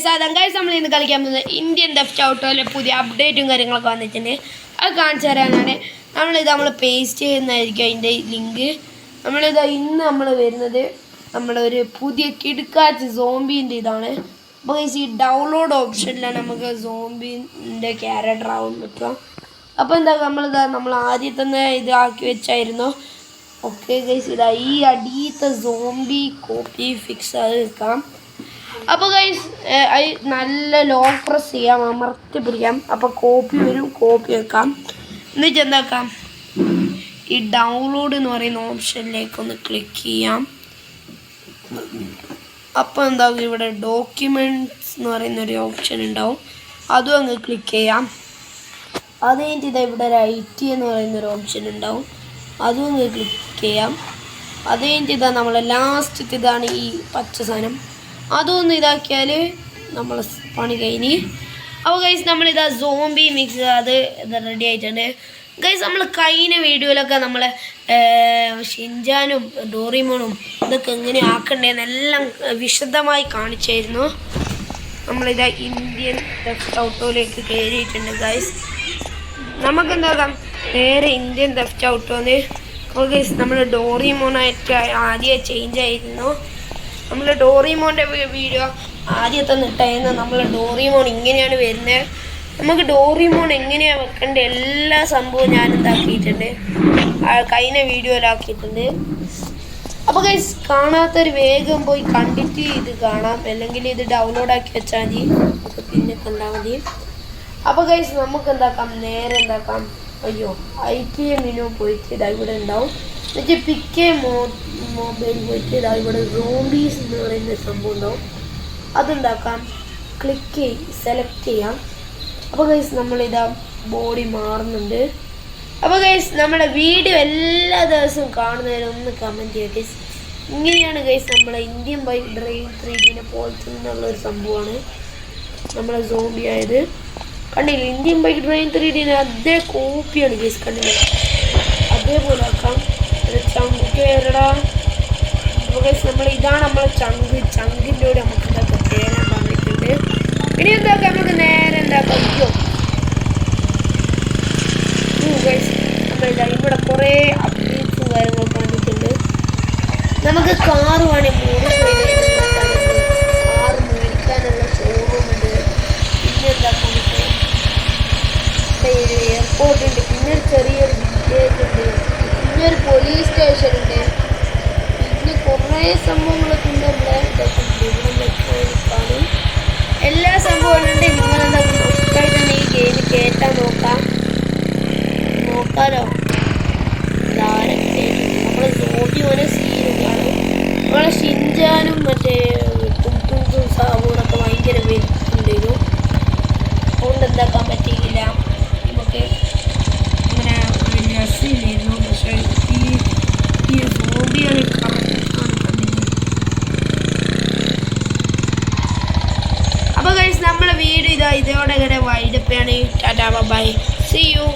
സാധാരണ ഗൈസ് നമ്മൾ ഇന്ന് കളിക്കാൻ പോകുന്നത് ഇന്ത്യൻ ടെഫ്റ്റ് ഔട്ടോയിലെ പുതിയ അപ്ഡേറ്റും കാര്യങ്ങളൊക്കെ വന്നിട്ടുണ്ട്. അത് കാണിച്ചു തരാനാണ്. നമ്മൾ പേസ്റ്റ് ചെയ്യുന്നതായിരിക്കും അതിൻ്റെ ലിങ്ക്. ഇന്ന് നമ്മൾ വരുന്നത് നമ്മളൊരു പുതിയ കിടുക്കാച്ച് സോംബീൻ്റെ ഇതാണ്. അപ്പോൾ ഗൈസ് ഈ ഡൗൺലോഡ് ഓപ്ഷനിലാണ് നമുക്ക് സോംബീൻ്റെ ക്യാരക്ടർ ആവാൻ പറ്റുക. അപ്പോൾ നമ്മൾ ആദ്യം തന്നെ ഇതാക്കി വെച്ചായിരുന്നു. ഓക്കെ ഗൈസ്, ഈ അടിയത്തെ സോംബി കോപ്പി ഫിക്സ് ആയി വെക്കാം. അപ്പോൾ ഗൈസ് നല്ല ലോങ് പ്രസ് ചെയ്യാം, അമർത്തി പിടിക്കാം. അപ്പോൾ കോപ്പി വരും, കോപ്പി വെക്കാം. എന്നിട്ട് എന്താക്കാം, ഈ ഡൗൺലോഡ് എന്ന് പറയുന്ന ഓപ്ഷനിലേക്കൊന്ന് ക്ലിക്ക് ചെയ്യാം. അപ്പോൾ എന്താകും, ഇവിടെ ഡോക്യുമെൻറ്റ്സ് എന്ന് പറയുന്നൊരു ഓപ്ഷൻ ഉണ്ടാവും, അതും അങ്ങ് ക്ലിക്ക് ചെയ്യാം. അത് കഴിഞ്ഞിട്ട് ഇവിടെ ഒരു IT എന്ന് പറയുന്നൊരു ഓപ്ഷൻ ഉണ്ടാവും, അതും അങ്ങ് ക്ലിക്ക് ചെയ്യാം. അത് കഴിഞ്ഞിട്ട് നമ്മൾ ലാസ്റ്റ് ഇതാണ് ഈ പച്ച സാധനം, അതൊന്ന് ഇതാക്കിയാൽ നമ്മൾ പണി കഴിഞ്ഞ്. അപ്പോൾ ഗൈസ് നമ്മളിതാ സോംബി മിക്സ് അത് റെഡി ആയിട്ടുണ്ട്. ഗൈസ് നമ്മൾ കഴിഞ്ഞ വീഡിയോയിലൊക്കെ നമ്മൾ ഷിൻചാനും ഡോറിമോണും ഇതൊക്കെ എങ്ങനെ ആക്കണ്ടേന്നെല്ലാം വിശദമായി കാണിച്ചായിരുന്നു. നമ്മളിതാ ഇന്ത്യൻ ടെഫ്റ്റ് ഔട്ടോയിലേക്ക് കയറിയിട്ടുണ്ട് ഗൈസ്. നമുക്കെന്താക്കാം, നേരെ ഇന്ത്യൻ ടെഫ്റ്റ് ഔട്ടോന്ന്. അപ്പോൾ ഗൈസ് നമ്മൾ ഡോറിമോണായിട്ട് ആദ്യം ചേഞ്ച് ആയിരുന്നു. നമ്മൾ ഡോറിമോൻ്റെ വീഡിയോ ആദ്യത്തെ ഇട്ടായിരുന്നു. നമ്മൾ ഡോറിമോൺ ഇങ്ങനെയാണ് വരുന്നത്. നമുക്ക് ഡോറിമോൺ എങ്ങനെയാണ് വെക്കേണ്ട എല്ലാ സംഭവവും ഞാൻ ഇതാക്കിയിട്ടുണ്ട്, കഴിഞ്ഞ വീഡിയോയിലാക്കിയിട്ടുണ്ട്. അപ്പോൾ ഗൈസ് കാണാത്തൊരു വേഗം പോയി കണ്ടിട്ട് ഇത് കാണാം, അല്ലെങ്കിൽ ഇത് ഡൗൺലോഡ് ആക്കി വെച്ചാൽ മതി, പിന്നെ കണ്ടാൽ മതി. അപ്പോൾ ഗൈസ് നമുക്ക് എന്താക്കാം, നേരെ എന്താക്കാം, IT മെനു പോയിട്ട് ഇതാ ഇവിടെ ഉണ്ടാവും. എന്നിട്ട് പിക്ക് മൊബൈൽ പോയിട്ട് ഇതാ ഇവിടെ സോംബീസ് എന്ന് പറയുന്ന സംഭവം ഉണ്ടാവും, അതുണ്ടാക്കാം. ക്ലിക്ക് സെലക്ട് ചെയ്യാം. അപ്പോൾ ഗൈസ് നമ്മളിതാ ബോഡി മാറുന്നുണ്ട്. അപ്പോൾ ഗൈസ് നമ്മുടെ വീഡിയോ എല്ലാ ദിവസവും കാണുന്നതിന് ഒന്ന് കമൻറ്റ് ചെയ്യുക ഗൈസ്. ഇങ്ങനെയാണ് ഗൈസ് നമ്മളെ ഇന്ത്യൻ ബൈക്ക് ഡ്രൈവ് 3Dനെ പോലത്തെ എന്നുള്ളൊരു സംഭവമാണ് നമ്മളെ സോംബി ആയത്. കണ്ടില്ല, ഇന്ത്യൻ ബൈക്ക് ഡ്രൈവ് 3Dനെ അതേ കോപ്പിയാണ് ഗൈസ്, കണ്ടില്ല, അതേപോലെ ആക്കാം. ചങ്ക് കയറടാ. അപ്പോൾ ഗൈസ് ഇതാണ് നമ്മളെ ചങ്കിൻ്റെ കൂടെ നമുക്ക് ഇതൊക്കെ ചേരാൻ പറഞ്ഞിട്ടുണ്ട്. ഇനി എന്താക്കാം, നമുക്ക് നേരെ എന്താക്കാം, ഗൈസ് നമ്മളിതാ ഇവിടെ കുറേ അപ്ഡേറ്റ്സും കാര്യങ്ങളൊക്കെ വന്നിട്ടുണ്ട്. നമുക്ക് കാറ് വേണമെങ്കിൽ കാറ് മേടിക്കാനുള്ള ഷോറൂമുണ്ട്. പിന്നെ എന്താക്കാം, എയർപോർട്ട് ഉണ്ട്, പിന്നെ ഒരു ചെറിയൊരു വില്ലേജ് ഉണ്ട്, പിന്നെ ഒരു പോലീസ് സ്റ്റേഷൻ ഉണ്ട്, പിന്നെ കുറേ സംഭവങ്ങളൊക്കെ ഉണ്ട്. കാണും എല്ലാ സംഭവങ്ങളുണ്ട്. നിങ്ങളെന്താ മക്കൾ തന്നെ ഈ ഗെയിം കയറ്റാൻ നോക്കാലോ. നമ്മളെ സോംബിയോനെ സീനുകളാണ്. നമ്മളെ ഷിൻചാനും മറ്റേ തും സാബൂണൊക്കെ ഭയങ്കര വരുന്നുണ്ടായിരുന്നു. അതുകൊണ്ട് എന്താക്കാൻ പറ്റിയില്ല, നമുക്ക് ഇങ്ങനെ രസമില്ലായിരുന്നു. പക്ഷേ ഈ സോംബിയാണ് കറക്റ്റാണ് കണ്ടില്ല. അപ്പോൾ ഗൈസ് നമ്മളെ വീഡിയോ ഇതോടെ ഇങ്ങനെ വൈഡപ്പാണ്. Tata bye, see U.